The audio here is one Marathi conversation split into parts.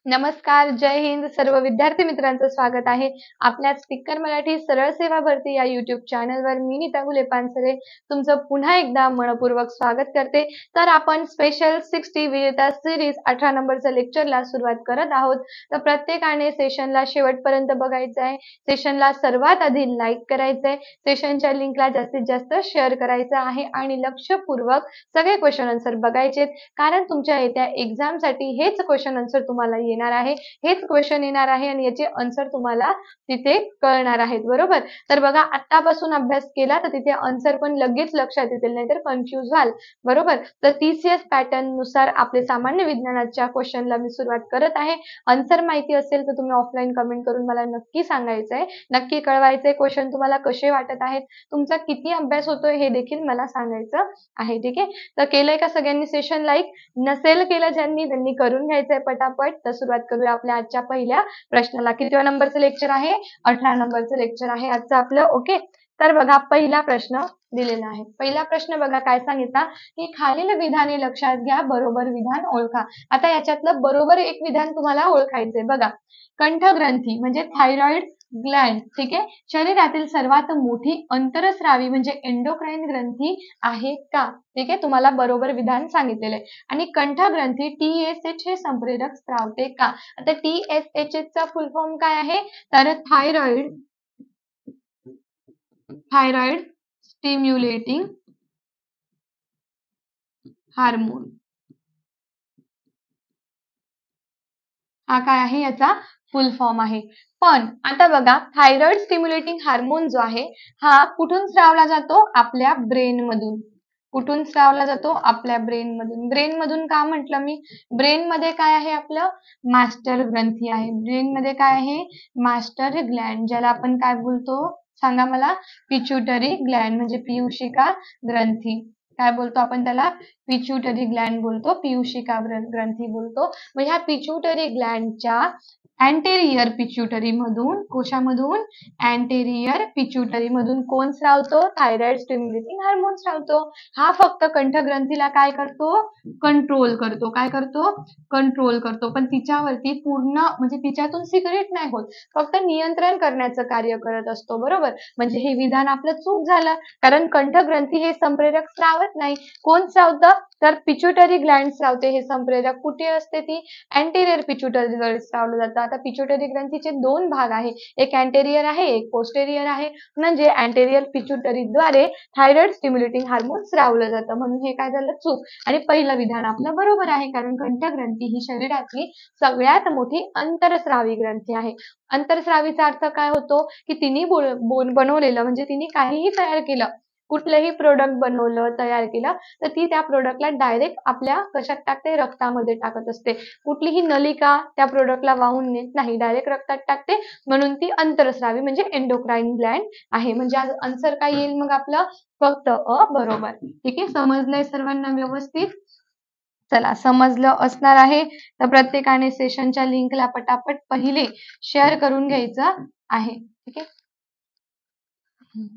नमस्कार, जय हिंद. सर्व विद्यार्थी मित्रांचं स्वागत आहे आपल्या स्पीकर मराठी सरळ सेवा भरती या युट्यूब चॅनलवर. मी नीता गुले पानसरे तुमचं पुन्हा एकदा मनपूर्वक स्वागत करते. तर आपण स्पेशल 60 विजेता सिरीज 18 नंबरच्या लेक्चरला सुरुवात करत आहोत. तर प्रत्येकाने सेशनला शेवटपर्यंत बघायचं आहे. सेशनला सर्वात आधी लाईक करायचंय, सेशनच्या लिंकला जास्तीत जास्त शेअर करायचं आहे आणि लक्षपूर्वक सगळे क्वेश्चन आन्सर बघायचे, कारण तुमच्या येत्या एक्झामसाठी हेच क्वेश्चन आन्सर तुम्हाला येणार आहे, हेच क्वेश्चन येणार आहे आणि याचे आन्सर तुम्हाला तिथे कळणार आहेत. बरोबर. तर बघा, आतापासून अभ्यास केला तर तिथे आन्सर पण लगेच लक्षात येतील, नाहीतर कन्फ्यूज व्हाल. बरोबर. तर TCS पॅटर्न नुसार आपले सामान्य विज्ञानाच्या क्वेश्चनला मी सुरुवात करत आहे. आन्सर माहिती असेल तर तुम्ही ऑफलाईन कमेंट करून मला नक्की सांगायचंय, नक्की कळवायचंय क्वेश्चन तुम्हाला कसे वाटत आहेत, तुमचा किती अभ्यास होतोय हे देखील मला सांगायचं आहे. ठीक आहे. तर केलंय का सगळ्यांनी सेशन लाईक? नसेल केलं ज्यांनी, त्यांनी करून घ्यायचंय पटापट. तर सुरुवात करूया आपल्या आजच्या पहिल्या प्रश्नाला. कितव्या नंबरचं लेक्चर आहे? 18 नंबरचं लेक्चर आहे आजचं आपलं. ओके. तर बघा, पहिला प्रश्न दिलेला आहे. पहिला प्रश्न बघा काय सांगितला, की खालील विधाने लक्षात घ्या, बरोबर विधान ओळखा. आता याच्यातलं बरोबर एक विधान तुम्हाला ओळखायचंय. बघा, कंठग्रंथी म्हणजे थायरॉइड ग्लॅंड, ठीक आहे, शरीरातील सर्वात मोठी अंतरस्रावी म्हणजे एंडोक्राइन ग्रंथी आहे का? ठीक आहे, तुम्हाला बरोबर विधान सांगितलेलं आहे. आणि कंठग्रंथी TSH हे संप्रेरक स्त्रावते का? आता TSH चा फुल फॉर्म काय आहे? तर थायरॉइड स्टिम्युलेटिंग हार्मोन. हा काय आहे? याचा फुल फॉर्म आहे. पण आता बघा, थायरॉइड स्टिम्युलेटिंग हार्मोन जो आहे हा कुठून स्रावला जातो? आपल्या ब्रेन मधून. कुठून स्रावला जातो? आपल्या ब्रेन मधून. ब्रेन मधून का म्हटलं मी? ब्रेन मध्ये काय आहे? आपलं मास्टर ग्रंथी आहे. ब्रेन मध्ये काय आहे? मास्टर ग्लॅंड, ज्याला आपण काय बोलतो सांगा मला? पिट्युटरी ग्लॅंड म्हणजे पियुषिका ग्रंथी. काय बोलतो आपण त्याला? पिट्युटरी ग्लॅंड बोलतो, पियुषिका ग्रंथी बोलतो. मग ह्या पिट्युटरी ग्लॅंडच्या अँटेरियर पिट्युटरी मधून, कोशामधून? अँटेरियर पिट्युटरी मधून कोण स्रावतो? थायरॉइड स्टिम्युलेटिंग हार्मोन स्रावतो. हा फक्त कंठग्रंथीला काय करतो? कंट्रोल करतो. काय करतो? कंट्रोल करतो. पण तिच्यावरती पूर्ण म्हणजे तिच्यातून सिक्रेट नाही होत, फक्त नियंत्रण करण्याचं कार्य करत असतो. बरोबर. म्हणजे हे विधान आपलं चूक झालं, कारण कंठग्रंथी हे संप्रेरक स्रावत नाही. कोण स्रावतं? तर पिट्युटरी ग्लॅंड स्रावते हे संप्रेरक. कुठे असते ती? अँटेरियर पिट्युटरी स्रावलं जातं. आता पिट्युटरी ग्रंथीचे दोन भाग आहे, एक अँटेरियर आहे, एक पोस्टेरियर आहे. म्हणजे अँटेरियर पिट्युटरीद्वारे थायरॉइड स्टिम्युलेटिंग हार्मोन स्रावलं जातं. म्हणून हे काय झालं? चूक. आणि पहिलं विधान आपलं बरोबर आहे, कारण कंठग्रंथी ही शरीरातली सगळ्यात मोठी अंतरस्रावी ग्रंथी आहे. अंतरस्रावीचा अर्थ काय होतो? की तिने बनवलेलं म्हणजे तिने काहीही तयार केलं, कुठलंही प्रोडक्ट बनवलं, तयार केलं, तर ती त्या प्रोडक्टला डायरेक्ट आपल्या कशात टाकते? रक्तामध्ये टाकत असते. कुठलीही नलिका त्या प्रोडक्टला वाहून नेत नाही, डायरेक्ट रक्तात टाकते. म्हणून ती अंतरस्रावी म्हणजे एंडोक्राइन ग्लॅंड आहे. म्हणजे आन्सर काय येईल मग आपलं? फक्त अ बरोबर. ठीक आहे. समजलंय सर्वांना व्यवस्थित? चला, समजलं असणार आहे. तर प्रत्येकाने सेशनच्या लिंकला पटापट पहिले शेअर करून घ्यायचं आहे. ठीक आहे.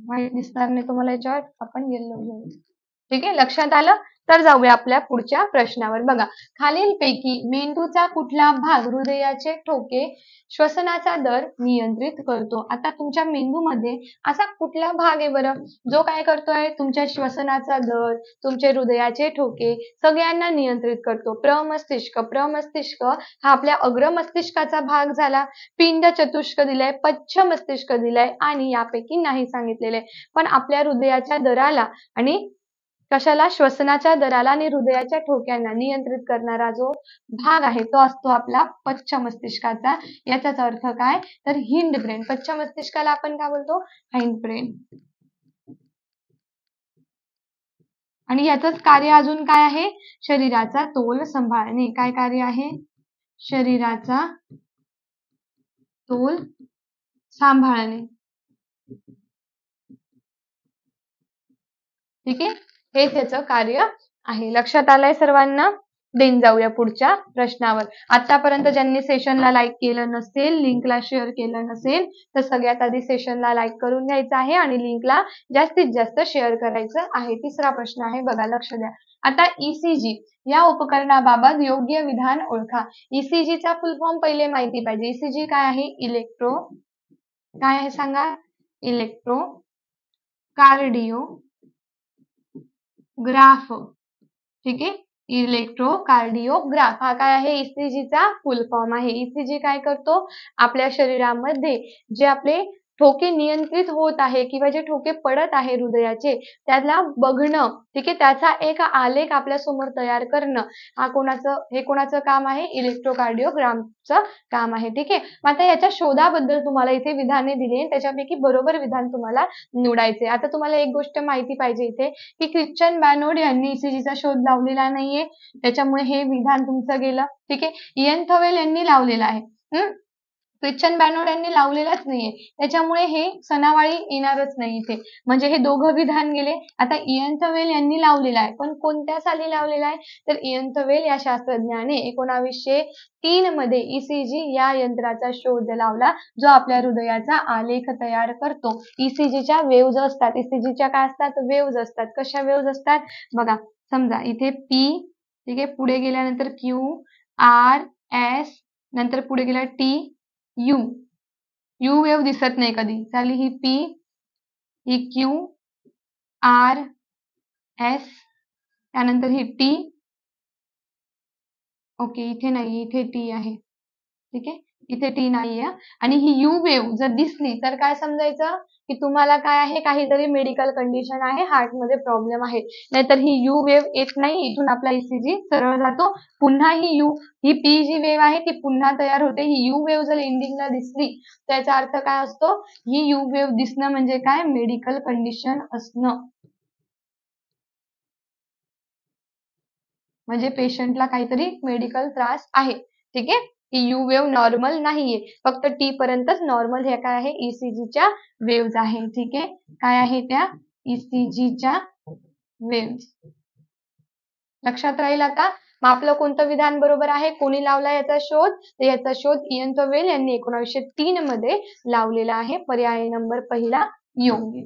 व्हाईट दिसणार नाही तुम्हाला याच्यावर, आपण येलो घेऊ. ठीक आहे, लक्षात आलं? तर जाऊया आपल्या पुढच्या प्रश्नावर. बघा, खालीलपैकी मेंदूचा कुठला भाग हृदयाचे ठोके श्वसनाचा दर नियंत्रित करतो? आता तुमच्या मेंदूमध्ये असा कुठला भाग आहे बरं, जो काय करतोय? तुमच्या श्वसनाचा दर, तुमचे हृदयाचे ठोके सगळ्यांना नियंत्रित करतो. प्रमस्तिष्क. प्रमस्तिष्क हा आपल्या अग्र मस्तिष्काचा भाग झाला. पिंड चतुष्क दिलाय, पश्च मस्तिष्क दिलाय आणि यापैकी नाही सांगितलेले. पण आपल्या हृदयाच्या दराला आणि कशाला? श्वसनाच्या दराला आणि हृदयाच्या ठोक्यांना नियंत्रित करणारा जो भाग आहे तो असतो आपला पश्च मस्तिष्काचा. याचाच अर्थ काय? तर हिंड ब्रेन. पश्च मस्तिष्काला आपण काय बोलतो? Hind brain. आणि याचंच कार्य अजून काय आहे? शरीराचा तोल सांभाळणे. काय कार्य आहे? शरीराचा तोल सांभाळणे. ठीक आहे, हे त्याचं कार्य आहे. लक्षात आलंय सर्वांना? देन जाऊया पुढच्या प्रश्नावर. आतापर्यंत ज्यांनी सेशनला लाईक केलं नसेल, लिंकला शेअर केलं नसेल, तर सगळ्यात आधी सेशनला लाईक करून घ्यायचं आहे आणि लिंकला जास्तीत जास्त शेअर करायचं आहे. तिसरा प्रश्न आहे बघा, लक्ष द्या. आता ईसीजी या उपकरणाबाबत योग्य विधान ओळखा. ईसीजीचा फुल फॉर्म पहिले माहिती पाहिजे. ईसीजी काय आहे? काय आहे सांगा? इलेक्ट्रो कार्डिओग्राफ. ठीक आहे, इलेक्ट्रोकार्डिओग्राफ हा काय आहे? ईसीजीचा फुल फॉर्म आहे. ईसीजी काय करतो? आपल्या शरीरामध्ये जे आपले ठोके नियंत्रित होत आहे किंवा जे ठोके पडत आहे हृदयाचे त्याला बघणं, ठीक आहे, त्याचा एक आलेख आपल्या समोर तयार करणं, हे कोणाचं काम आहे? इलेक्ट्रोकार्डिओग्रामचं काम आहे. ठीक आहे, आता याच्या शोधाबद्दल तुम्हाला इथे विधाने दिली, त्याच्यापैकी बरोबर विधान तुम्हाला निवडायचे. आता तुम्हाला एक गोष्ट माहिती पाहिजे इथे की ख्रिश्चन बर्नौड यांनी ईसीजीचा शोध लावलेला नाहीये, त्याच्यामुळे हे विधान तुमचं गेलं. ठीक आहे, इयन थवेल यांनी लावलेला आहे. ख्रिश्चन बर्नौड यांनी लावलेलाच नाहीये, त्याच्यामुळे हे सनावाळी येणारच नाही इथे, म्हणजे हे दोघं विधान गेले. आता इयन थवेल यांनी लावलेला आहे, पण कोणत्या साली लावलेला आहे? तर इयन थवेल या शास्त्रज्ञाने 1903 मध्ये ईसीजी या यंत्राचा शोध लावला, जो आपल्या हृदयाचा आलेख तयार करतो. ईसीजीच्या वेव्ज असतात. ईसीजीच्या काय असतात? वेव्ज असतात. कशा वेव्ज असतात बघा, समजा इथे पी, ठीक आहे, पुढे गेल्यानंतर क्यू, आर, एस, नंतर पुढे गेला टी, यू. यू वेव्ह दिसत नाही कधी, झाली ही पी, ही क्यू, आर, एस, त्यानंतर ही टी. ओके, इथे नाही, इथे टी आहे. ठीक आहे, इथे टी नाहीये. आणि ही यू वेव्ह जर दिसली तर काय समजायचं की तुम्हाला काय आहे? काहीतरी मेडिकल कंडिशन आहे, हार्टमध्ये प्रॉब्लेम आहे. नाहीतर ही यू वेव्ह येत नाही, इथून आपला ईसीजी सरळ जातो. पुन्हा ही पी जी वेव्ह आहे ती पुन्हा तयार होते. ही यू वेव्ह जर एंडिंगला दिसली त्याचा अर्थ काय असतो? ही यू वेव्ह दिसणं म्हणजे काय? मेडिकल कंडिशन असणं, म्हणजे पेशंटला काहीतरी मेडिकल त्रास आहे. ठीक आहे, ही यू वेव्ह नॉर्मल नाहीये, फक्त टी पर्यंतच नॉर्मल हे काय आहे? ईसीजीच्या वेव्ज आहे. ठीक आहे, काय आहे त्या? ईसीजीच्या वेव्ज. लक्षात राहील आता. मग आपलं कोणतं विधान बरोबर आहे? कोणी लावला याचा शोध? तर याचा शोध इयन थवेल यांनी 1903 मध्ये लावलेला आहे. पर्याय नंबर पहिला योग्य.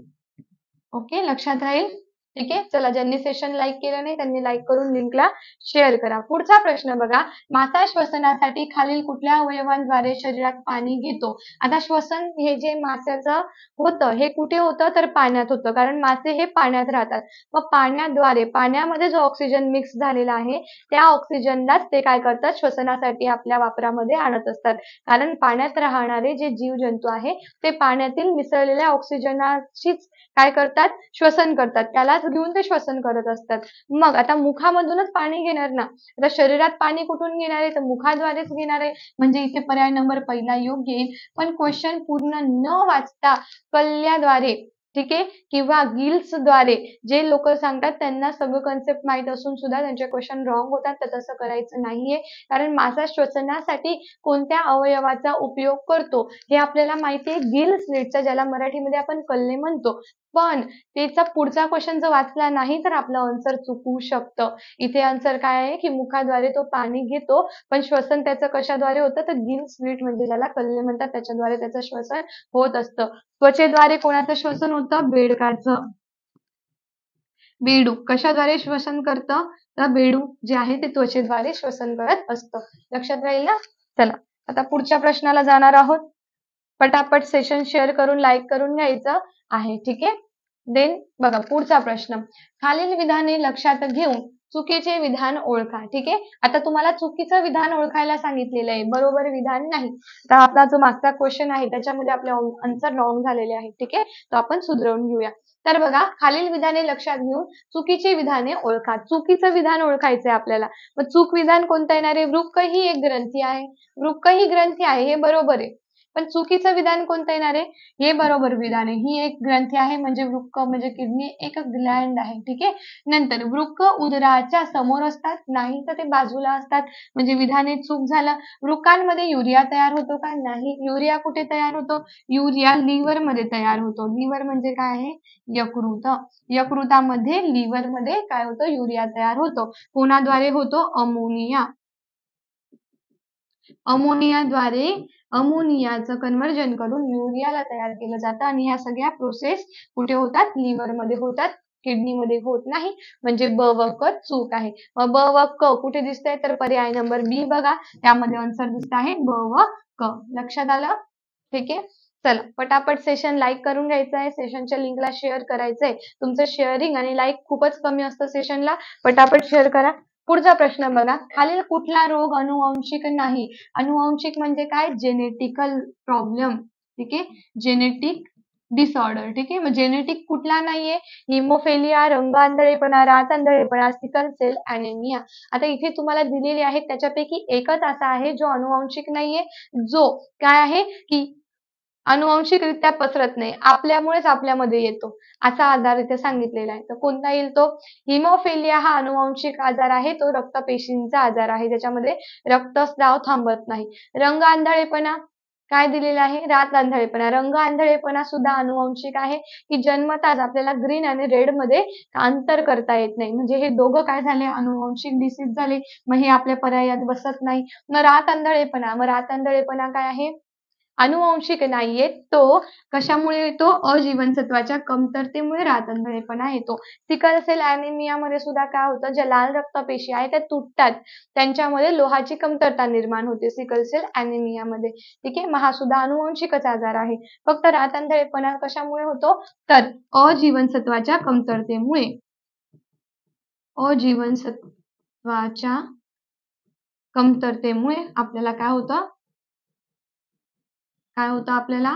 ओके, लक्षात राहील. ठीक आहे, चला, ज्यांनी सेशन लाईक केलं नाही त्यांनी लाईक करून लिंकला शेअर करा. पुढचा प्रश्न बघा, मासा श्वसनासाठी खालील कुठल्या अवयवांद्वारे शरीरात पाणी घेतो? आता श्वसन हे जे माशाचं होतं हे कुठे होतं? तर पाण्यात होतं, कारण मासे हे पाण्यात राहतात. मग पाण्यामध्ये जो ऑक्सिजन मिक्स झालेला आहे त्या ऑक्सिजनलाच ते काय करतात? श्वसनासाठी आपल्या वापरामध्ये आणत असतात. कारण पाण्यात राहणारे जे जीवजंतू आहे ते पाण्यातील मिसळलेल्या ऑक्सिजनाशीच काय करतात? श्वसन करतात, त्यालाच घेऊन ते श्वसन करत असतात. मग आता मुखामधूनच पाणी घेणार ना, आता शरीरात पाणी कुठून घेणार आहे? तर मुखाद्वारेच घेणार आहे, म्हणजे इथे पर्याय नंबर पहिला योग्य येईल. पण क्वेश्चन पूर्ण न वाचता कल्ल्याद्वारे, ठीक आहे, किंवा गिल्सद्वारे जे लोक सांगतात त्यांना सगळं कन्सेप्ट माहित असून सुद्धा त्यांचे क्वेश्चन रॉंग होतात, तर तसं करायचं नाहीये. कारण मासा श्वसनासाठी कोणत्या अवयवाचा उपयोग करतो हे आपल्याला माहिती आहे, गिल स्लिटचा, ज्याला मराठीमध्ये आपण कल्ले म्हणतो. पण त्याचा पुढचा क्वेश्चन जर वाचला नाही तर आपलं आन्सर चुकू शकतं. इथे आन्सर काय आहे की मुखाद्वारे तो पाणी घेतो, पण श्वसन त्याचं कशाद्वारे होतं? तर गिल स्लिट, म्हणजे ज्याला कल्ले म्हणतात, त्याच्याद्वारे त्याचं श्वसन होत असतं. त्वचेद्वारे कोणाचं श्वसन होतं? बेडकाचं. बेडूक कशाद्वारे श्वसन करतं? तर बेडूक जे आहे ते त्वचेद्वारे श्वसन करत असतं. लक्षात राहील ना? चला, आता पुढच्या प्रश्नाला जाणार आहोत. पटापट सेशन शेअर करून लाईक करून घ्यायचं आहे. ठीक आहे, देन बघा पुढचा प्रश्न, खालील विधाने लक्षात घेऊन चुकीचे विधान ओळखा. ठीक आहे, आता तुम्हाला चुकीचं विधान ओळखायला सांगितलेलं आहे, बरोबर विधान नाही. तर आपला जो मागचा क्वेश्चन आहे त्याच्यामध्ये आपले आन्सर रॉंग झालेले आहेत. ठीक आहे, तो आपण सुधरवून घेऊया. तर बघा, खालील विधाने लक्षात घेऊन चुकीची विधाने ओळखा. चुकीचं विधान ओळखायचंय आपल्याला. मग चूक विधान कोणतं येणार आहे? वृक्क ही एक ग्रंथी आहे. वृक्क ही ग्रंथी आहे, हे बरोबर आहे. पण चुकीचं विधान कोणतं येणार आहे? हे बरोबर विधान आहे. ही एक ग्रंथी आहे म्हणजे वृक्क म्हणजे किडनी एक ग्लँड आहे. ठीक आहे. नंतर वृक्क उदराच्या समोर असतात, नाही तर ते बाजूला असतात. म्हणजे विधान चूक झालं. वृक्कांमध्ये युरिया तयार होतो का? नाही. युरिया कुठे तयार होतो? युरिया लिव्हर मध्ये तयार होतो. लिव्हर म्हणजे काय आहे? यकृत. यकृतामध्ये लिव्हर मध्ये काय होतं? युरिया तयार होतो. कोणाद्वारे होतो? अमोनिया. अमोनियाद्वारे अमोनियाचं कन्व्हर्जन करून युरियाला तयार केलं जातं आणि ह्या सगळ्या प्रोसेस कुठे होतात? लिव्हर मध्ये होतात. किडनीमध्ये होत नाही. म्हणजे ब व क चूक आहे. मग ब व क कुठे दिसतंय? तर पर्याय नंबर बी बघा. त्यामध्ये आन्सर दिसत आहे ब व क. लक्षात आलं? ठीक आहे. चला पटापट सेशन लाईक करून घ्यायचं आहे. सेशनच्या लिंकला शेअर करायचंय. तुमचं शेअरिंग आणि लाईक खूपच कमी असतं सेशनला. पटापट शेअर करा. पुढचा प्रश्न बघा. खालील कुठला रोग अनुवांशिक नाही? अनुवांशिक म्हणजे काय? Genetical problem. ठीक आहे. Genetic disorder. ठीक आहे. मग जेनेटिक कुठला नाहीये? हिमोफेलिया, रंग आंधळेपणा, रात आंधळेपणा, सिकल सेल ॲनेमिया. आता इथे तुम्हाला दिलेले आहेत त्याच्यापैकी एकच असा आहे जो अनुवांशिक नाहीये, जो काय आहे की अनुवांशिकरित्या पसरत नाही. आपल्यामुळेच आपल्यामध्ये येतो. असा आजार इथे सांगितलेला आहे. तर कोणता येईल तो? हिमोफिलिया हा अनुवांशिक आजार आहे. तो रक्तपेशींचा आजार आहे. ज्याच्यामध्ये रक्तस्राव थांबत नाही. रंग आंधळेपणा काय दिलेला आहे? रात आंधळेपणा. रंग आंधळेपणा सुद्धा अनुवांशिक आहे की जन्मताच आपल्याला ग्रीन आणि रेड मध्ये अंतर करता येत नाही. म्हणजे हे दोघं काय झाले? अनुवांशिक डिसीज झाले. मग हे आपल्या पर्यायात बसत नाही. मग रात आंधळेपणा. मग रात आंधळेपणा काय आहे? अनुवांशिक नाहीये. तो कशामुळे येतो? अजीवनसत्वाच्या कमतरतेमुळे रात आंधळेपणा येतो. सिकल सेल ॲनेमिया मध्ये सुद्धा काय होतं? ज्या लाल रक्तपेशी आहेत त्या तुटतात. त्यांच्यामध्ये लोहाची कमतरता निर्माण होते सिकल सेल ॲनेमिया मध्ये. ठीक आहे. मग हा सुद्धा अनुवांशिकच आजार आहे. फक्त रात आंधळेपणा कशामुळे होतो? तर अजीवनसत्वाच्या कमतरतेमुळे. अजीवनसत्वाच्या कमतरतेमुळे आपल्याला काय होतं? काय होतं आपल्याला?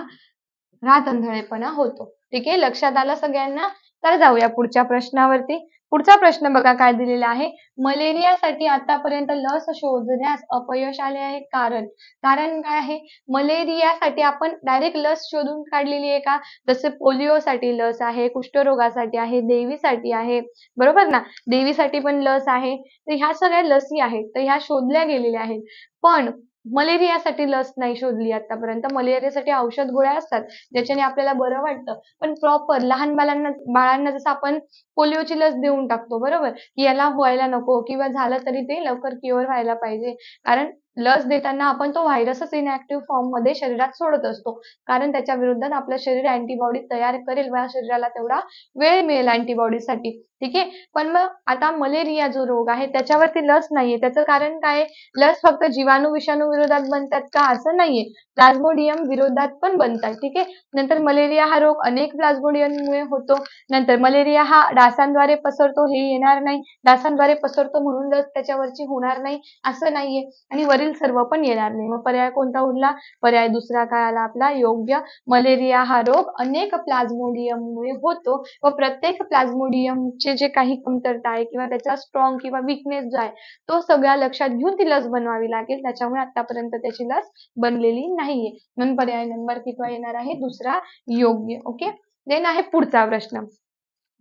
रात आंधळेपणा होतो. ठीक आहे. लक्षात आलं सगळ्यांना? तर जाऊया पुढच्या प्रश्नावरती. पुढचा प्रश्न बघा काय दिलेला आहे. मलेरियासाठी आतापर्यंत लस शोधण्यास अपयश आले आहे. कारण काय आहे? मलेरियासाठी आपण डायरेक्ट लस शोधून काढलेली आहे का? जसे पोलिओसाठी लस आहे, कुष्ठरोगासाठी आहे, देवीसाठी आहे. बरोबर ना? देवीसाठी पण लस आहे. तर ह्या सगळ्या लसी आहेत. तर ह्या शोधल्या गेलेल्या आहेत. पण मलेरियासाठी लस नाही शोधली आतापर्यंत. मलेरियासाठी औषध गोळ्या असतात ज्याच्याने आपल्याला बरं वाटतं. पण प्रॉपर लहान बाळांना जसं आपण पोलिओची लस देऊन टाकतो बरोबर, की याला व्हायला नको किंवा झालं तरी ते लवकर क्युअर व्हायला पाहिजे. कारण लस देताना आपण तो व्हायरसच इनॅक्टिव्ह फॉर्म मध्ये शरीरात सोडत असतो. कारण त्याच्या विरोधात आपलं शरीर अँटीबॉडी तयार करेल व शरीराला तेवढा वेळ मिळेल अँटीबॉडीसाठी. ठीक आहे. पण मग आता मलेरिया जो रोग आहे त्याच्यावरती लस नाहीये. त्याचं कारण काय? लस फक्त जीवाणू विषाणू विरोधात बनतात का? असं नाहीये. प्लाझ्मोडियम विरोधात पण बनतात. ठीक आहे. नंतर मलेरिया हा रोग अनेक प्लाझ्मोडियममुळे होतो. नंतर मलेरिया हा डासांद्वारे पसरतो हे येणार नाही. डासांद्वारे पसरतो म्हणून लस त्याच्यावरची होणार नाही असं नाहीये. आणि वरील सर्व पण येणार नाही. मग पर्याय कोणता उरला? पर्याय दुसरा काय आला आपला? योग्य. मलेरिया हा रोग अनेक प्लाझ्मोडियममुळे होतो व प्रत्येक प्लाझ्मोडियमचे जे काही कमतरता आहे किंवा त्याचा स्ट्रॉंग किंवा विकनेस जो आहे तो सगळा लक्षात घेऊन ती लस बनवावी लागेल. त्याच्यामुळे आतापर्यंत त्याची लस बनलेली नाहीये. म्हणून पर्याय नंबर कितवा येणार आहे? दुसरा योग्य. ओके. देन आहे पुढचा प्रश्न.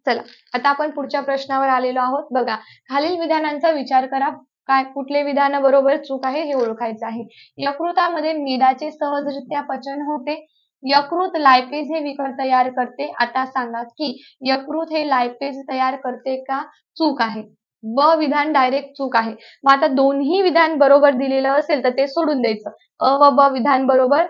चला आता आपण पुढच्या प्रश्नावर आलेलो आहोत. बघा खालील विधानांचा विचार करा. काय कुठले विधान बरोबर चूक आहे हे ओळखायचं आहे. यकृतामध्ये मेदाचे सहजरित्या पचन होते. यकृत लायपेज हे विकर तयार करते. आता सांगा की यकृत हे लायपेज तयार करते का? चूक आहे. ब विधान डायरेक्ट चूक आहे. मग आता दोन्ही विधान बरोबर दिलेलं असेल तर ते सोडून द्यायचं. अ व ब विधान बरोबर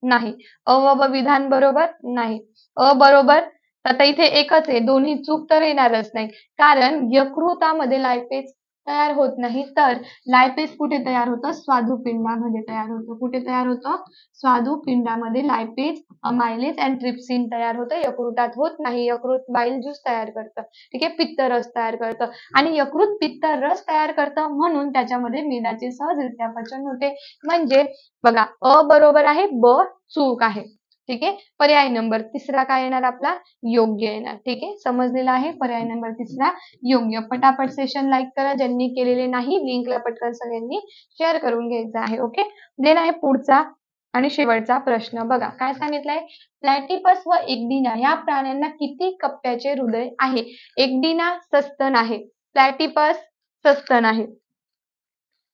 नाही. अ व ब विधान बरोबर नाही. अ बरोबर. आता इथे एकच आहे. दोन्ही चूक तर येणारच नाही. कारण यकृतामध्ये लायपेज तयार होत नाही. तर लायपेज कुठे तयार होतं? स्वादुपिंडामध्ये तयार होतं. कुठे तयार होतं? स्वादुपिंडामध्ये लायपेज, अमायलेज आणि ट्रिप्सिन तयार होतं. यकृतात होत नाही. यकृत बाईल ज्यूस तयार करतं. ठीक आहे. पित्तरस तयार करतं आणि यकृत पित्तरस तयार करतं म्हणून त्याच्यामध्ये मेदाचे सहजरित्या पचन होते. म्हणजे बघा अ बरोबर आहे, ब चूक आहे. ठीक आहे. पर्याय नंबर तिसरा काय येणार आपला? योग्य येणार. ठीक आहे. समजलेला आहे. पर्याय नंबर तिसरा योग्य. पटापट सेशन लाईक करा. ज्यांनी केलेले नाही लिंकला पटकन सगळ्यांनी शेअर करून घ्यायचं आहे. ओके. देन आहे पुढचा आणि शेवटचा प्रश्न बघा काय सांगितलंय, प्लॅटिपस व एकदिना या प्राण्यांना किती कप्प्याचे हृदय आहे? एकदिना सस्तन आहे, प्लॅटिपस सस्तन आहे,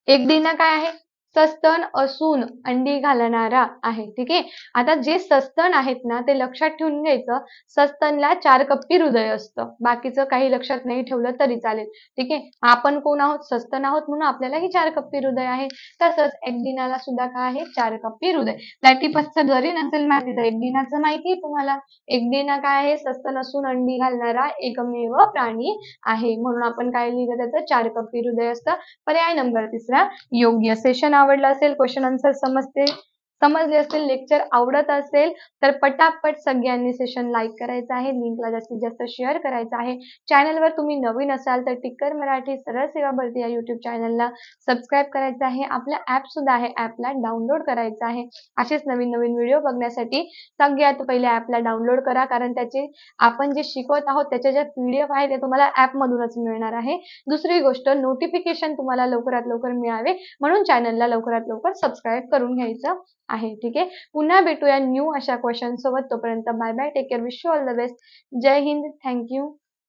एकदिना काय आहे, सस्तन असून अंडी घालणारा आहे. ठीक आहे. आता जे सस्तन आहेत ना ते लक्षात ठेवून घ्यायचं, सस्तनला 4 कप्पी हृदय असतं, बाकीचं काही लक्षात नाही ठेवलं तरी चालेल. ठीक आहे. आपण कोण आहोत, सस्तन आहोत, म्हणून आपल्यालाही 4 कप्पी हृदय आहे. तसंच एकदिनाला सुद्धा काय आहे, 4 कप्पी हृदय. प्लॅटिपसचं जरी नसेल माहिती तर एकदिनाचं माहिती आहे तुम्हाला. एकदिना काय आहे, सस्तन असून अंडी घालणारा एकमेव प्राणी आहे, म्हणून आपण काय लिहिलं त्याचं, 4 कप्पी हृदय असतं. पर्याय नंबर 3 योग्य. सेशन आवडलं असेल, क्वेश्चन आन्सर समजले असतील, लेक्चर आवडत असेल तर पटापट सगळ्यांनी सेशन लाईक करायचं आहे, लिंकला जास्तीत जास्त शेअर करायचं आहे. चॅनलवर तुम्ही नवीन असाल तर टिक्कर मराठी सरळ सेवा भरती या युट्यूब चॅनलला सबस्क्राईब करायचं आहे. आपलं ऍप सुद्धा आहे, ऍपला डाउनलोड करायचं आहे. असेच नवीन नवीन व्हिडिओ बघण्यासाठी सगळ्यात पहिले ऍपला डाउनलोड करा, कारण त्याचे आपण जे शिकवत आहोत त्याचे जे PDF आहे ते तुम्हाला ऍप मधूनच मिळणार आहे. दुसरी गोष्ट, नोटिफिकेशन तुम्हाला लवकरात लवकर मिळावे म्हणून चॅनलला लवकरात लवकर सबस्क्राईब करून घ्यायचं आहे. ठीक आहे. पुन्हा भेटूया न्यू अशा क्वेश्चन सोबत. तोपर्यंत bye bye, take care, wish you all the best. Jai Hind, thank you.